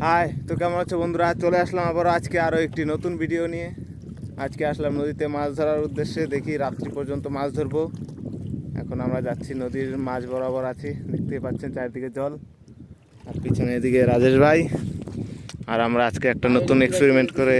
High, তো কেমন আছো বন্ধুরা? চলে আসলাম আবার আজকে আরও একটি নতুন ভিডিও নিয়ে। আজকে আসলাম নদীতে মাছ ধরার উদ্দেশ্যে। দেখি রাত্রি পর্যন্ত মাছ ধরবো। এখন আমরা যাচ্ছি নদীর মাছ বরাবর আছি, দেখতেই পাচ্ছেন চারিদিকে জল, আর পিছনে এদিকে রাজেশ ভাই। আর আমরা আজকে একটা নতুন এক্সপেরিমেন্ট করে,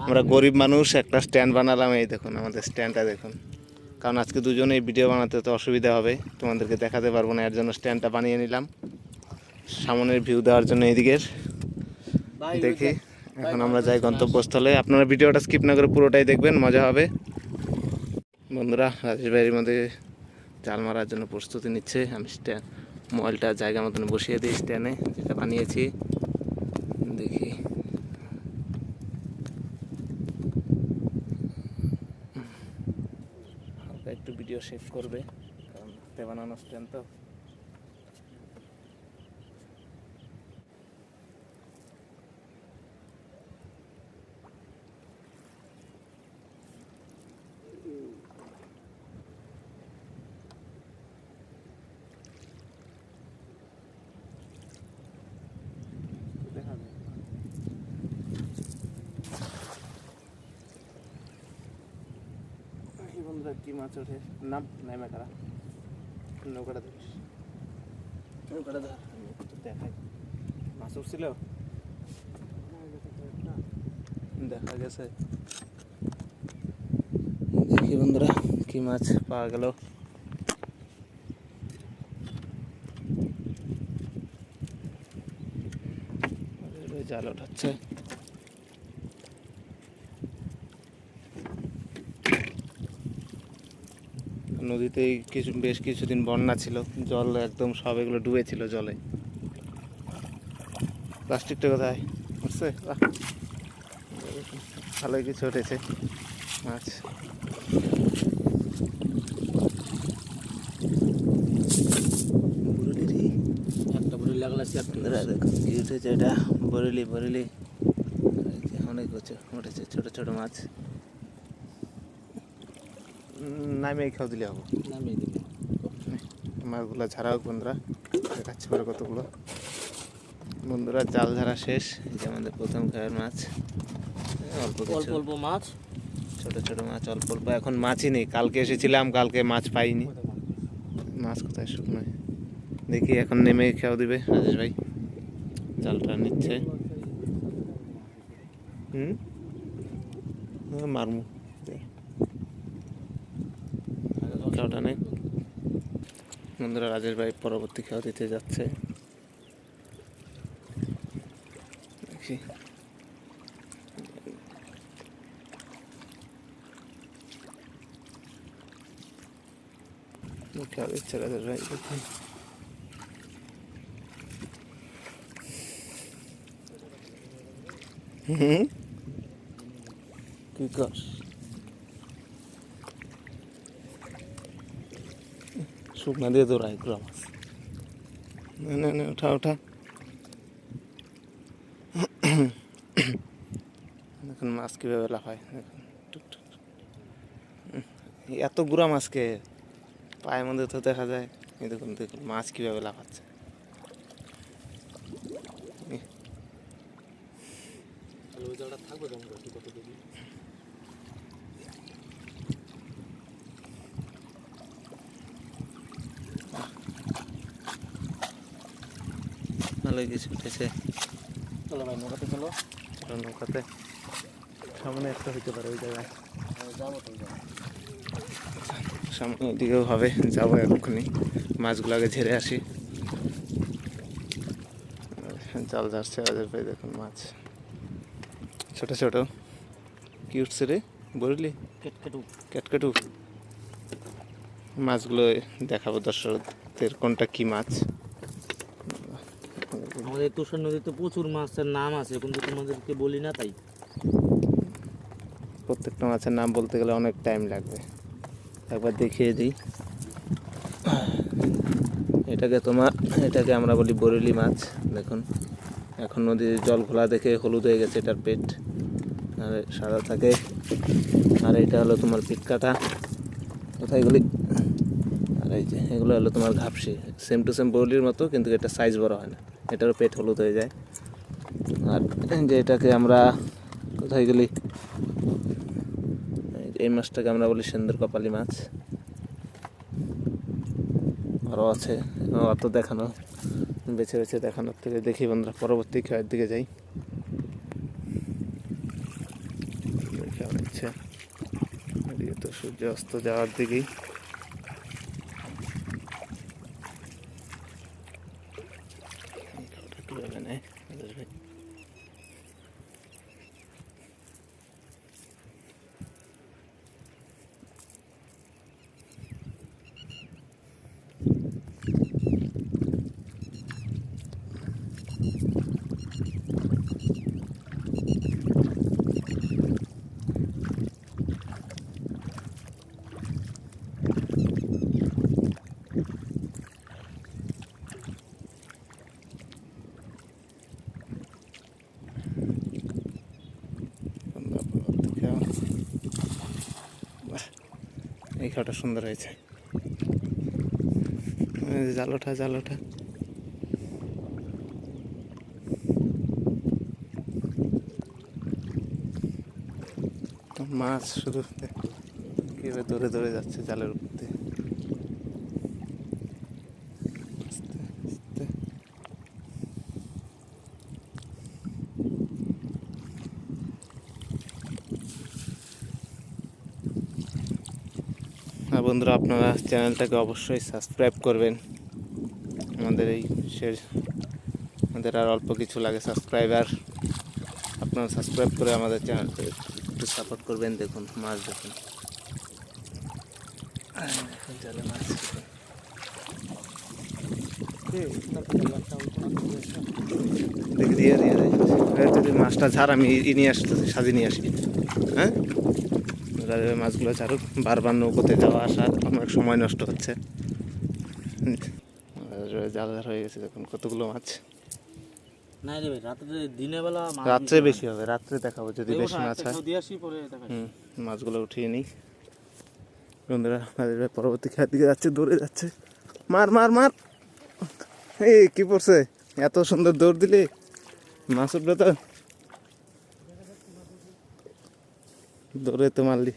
আমরা গরিব মানুষ, একটা স্ট্যান্ড বানালাম। এই দেখুন আমাদের স্ট্যান্ডটা দেখুন, কারণ আজকে দুজনেই ভিডিও বানাতে তো অসুবিধা হবে, তোমাদেরকে দেখাতে পারবো না, এর জন্য স্ট্যান্ডটা বানিয়ে নিলাম সামনের ভিউ দেওয়ার জন্য। এইদিকের দেখি এখন আমরা যাই গন্তব্যস্থলে। আপনারা ভিডিওটা স্কিপ না করে পুরোটাই দেখবেন, মজা হবে। বন্ধুরা, রাজেশ ভাইয়ের মধ্যে জাল মারার জন্য প্রস্তুতি নিচ্ছে। আমি মোবাইলটা জায়গা মতন বসিয়ে দিই স্ট্যান্ডে, যেটা বানিয়েছি। দেখি হালকা একটু ভিডিও সেভ করবে, কারণ হাতে বানানো স্ট্যান্ড তো। বন্ধুরা, কি মাছ ওঠে? নাম নামে কারা নৌকাটা ধরিস, নৌকাটা ধর, দেখাই। মাছ উঠছিল, দেখা গেছে। দেখি বন্ধুরা, কি মাছ পাওয়া গেল। জাল ওঠাচ্ছে। নদীতে বেশ কিছুদিন বন্যা ছিল, জল একদম সব এগুলো ডুবেছিল জলে। প্লাস্টিকটা কোথায় উঠছে? ভালোই কিছু উঠেছে মাছ। কি উঠেছে এটা? বরেলি বরেলি, অনেক উঠেছে ছোট ছোট মাছ। নামিয়ে খাওয়া দিলে হবো, নামিয়ে দিলে মাছগুলো ঝাড়া হোক। বন্ধুরা দেখাচ্ছি পরে কতগুলো। বন্ধুরা, জাল ঝাড়া শেষ। এই যে আমাদের প্রথম খাওয়ার মাছ, অল্প অল্প মাছ, ছোট ছোট মাছ, অল্প অল্প। এখন মাছই নেই, কালকে এসেছিলাম, কালকে মাছ পাইনি। মাছ কোথায়? শুকনো। দেখি এখন নেমে খাওয়া দিবে রাজেশ ভাই, জালটা নিচ্ছে। মারমু খাওয়াটা নেই। বন্ধুরা, রাজেশ ভাই পরবর্তী খাওয়া দিতে যাচ্ছে। দেখি খাওয়া দিচ্ছে রাজেশ ভাই। দেখুন কি কর? শুকনা দিয়ে দৌড়ায় গুড়া মাছ। না না, ওঠা ওঠা। দেখুন মাছ কীভাবে লাফায়, দেখুন টুকটুক। এত গুড়া মাছকে পায়ের মধ্যে তো দেখা যায়। এই দেখুন দেখুন মাছ কীভাবে লাফাচ্ছে। ভালোই কিছু উঠেছে। চলো ভাই, নৌকাতে চলো। চলো নৌকাতে, সামনে একটা হইতে পারে ওই জায়গায় যাবো। তো সামনে ওইদিকেও হবে, যাবো এক্ষুনি। মাছগুলো আগে ঝেড়ে আসি। জাল ঝাড়ছে রাজেশ ভাই, দেখুন মাছ ছোট ছোট। কি উঠছে রে? বললি কেটকেটু, কেটকেটু। মাছগুলো দেখাবো দর্শকদের কোনটা কি মাছ। আমাদের তুষার নদীতে প্রচুর মাছের নাম আছে, কিন্তু তোমাদেরকে বলি না। তাই প্রত্যেকটা মাছের নাম বলতে গেলে অনেক টাইম লাগবে। একবার দেখিয়ে দিই। এটাকে আমরা বলি বরেলি মাছ। দেখুন এখন নদীর জল ঘোলা দেখে হলুদ হয়ে গেছে এটার পেট, আর সাদা থাকে। আর এটা হলো তোমার পিট কাটা, কোথায় এগুলি। আর এই যে এগুলো হলো তোমার ঘাপসি, সেম টু সেম বরেলির মতো, কিন্তু এটা সাইজ বড় হয় না, এটারও পেট হলুদ হয়ে যায়। আর যেটাকে আমরা কোথায় গেলি, এই মাছটাকে আমরা বলি সুন্দর কপালি মাছ। আরও আছে, অত দেখানো, বেছে বেছে দেখানোর থেকে দেখি বন্ধুরা পরবর্তী খেয়ের দিকে যাই। কেমন ইচ্ছে, এদিকে তো সূর্য অস্ত যাওয়ার দিকেই। কীভাবে নেয় ভাই? এই খাওয়াটা সুন্দর হয়েছে, জাল ওঠা জাল ওঠা। মাছ শুধু কীভাবে দৌড়ে দৌড়ে যাচ্ছে জালের উপর দিয়ে। আস্তে আস্তে। বন্ধুরা, আপনারা চ্যানেলটাকে অবশ্যই সাবস্ক্রাইব করবেন। আমাদের এই শেষ, আমাদের আর অল্প কিছু লাগে সাবস্ক্রাইবার। আপনারা সাবস্ক্রাইব করে আমাদের চ্যানেলকে একটু সাপোর্ট করবেন। দেখুন মাছ, দেখুন জালে মাছ। দেখি দিয়ে দিয়ে যদি মাছটা ছাড়, আমি নিয়ে আসতেছি, সাজিয়ে নিয়ে আসি। হ্যাঁ, মাছগুলো ছাড়ুক। বারবার নৌকোতে যাওয়া আসা অনেক সময় নষ্ট হচ্ছে। জাল হয়ে গেছে, দেখুন কতগুলো মাছ। নাই রে ভাই, রাত্রে দিনের বেলা রাত্রে বেশি হবে, রাত্রে দেখাবো যদি বেশি মাছ হয়। মাছগুলো উঠিয়ে নিই বন্ধুরা। পরবর্তী খেয়ার দিকে যাচ্ছে, দৌড়ে যাচ্ছে। মার মার মার, এই কি পড়ছে? এত সুন্দর দৌড় দিলি, মাছ উঠবে তো। দৌড়ে তো মারলি,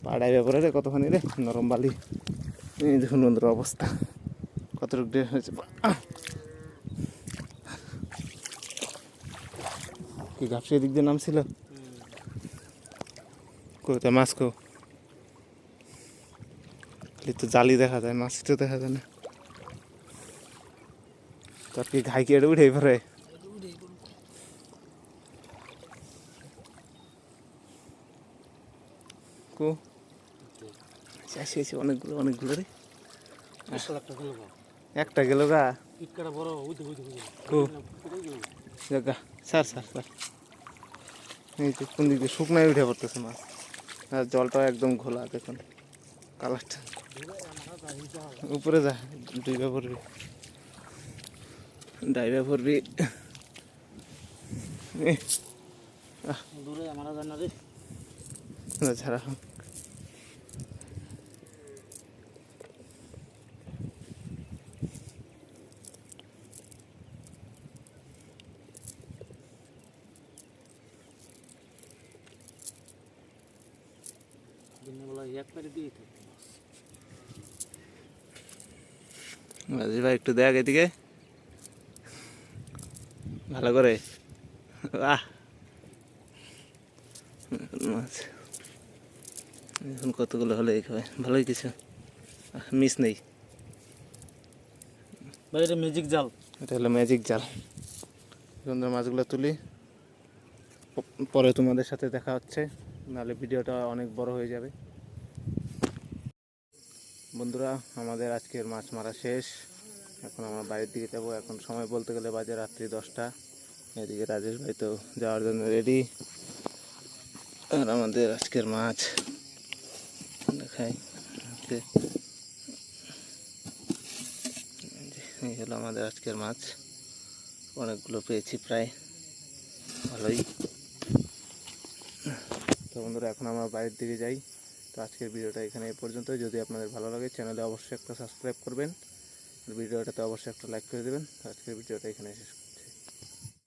পাড়ায় ব্যাপারে রে কতখানি রে, নরম বালি। এই দেখুন বন্ধুর অবস্থা, কতটুকু ডের হয়েছে। কি ঘাপসি এদিক দিয়ে নামছিল, কোথায় মাছ কো? খালি তো জালি দেখা যায়, মাছ তো দেখা যায় না। তোর কি ঘাই কেটে উঠে পরে? কো আসি অনেকগুলো অনেকগুলো রে। একটা গেল গা, স্যার স্যার স্যার। এই তো কোন দিক দিয়ে শুকনায় উঠে পড়তেছে মাছ, আর জলটাও একদম ঘোলা। দেখুন কালারটা, উপরে যা, ডুইবা পড়বি, ডাইবা পড়বি। দূরে আমরা জানা রে ছাড়া দিনের বেলা একবারে দিয়ে থাকতো মাছ। রাজীব ভাই একটু দেখ এদিকে ভালো করে। বাহ, মাছ এখন কতগুলো হলে খাবে, ভালোই কিছু মিস নেই। ভাই এটা ম্যাজিক জাল, এটা হলো ম্যাজিক জাল। সুন্দর মাছগুলো তুলি, পরে তোমাদের সাথে দেখা হচ্ছে, নাহলে ভিডিওটা অনেক বড় হয়ে যাবে। বন্ধুরা, আমাদের আজকের মাছ মারা শেষ। এখন আমরা বাড়ির দিকে যাবো। এখন সময় বলতে গেলে বাজে রাত্রি 10টা। এদিকে রাজেশ ভাই তো যাওয়ার জন্য রেডি। আর আমাদের আজকের মাছ দেখাই, এই হলো আমাদের আজকের মাছ। অনেকগুলো পেয়েছি, প্রায় ভালোই। তো বন্ধুরা, এখন আমরা বাড়ির দিকে যাই। তো আজকের ভিডিওটা এখানে এই পর্যন্ত। যদি আপনাদের ভালো লাগে চ্যানেলে অবশ্যই একটা সাবস্ক্রাইব করবেন ভিডিওটাতে অবশ্যই একটা লাইক করে দেবেন। আজকের ভিডিওটা এখানে শেষ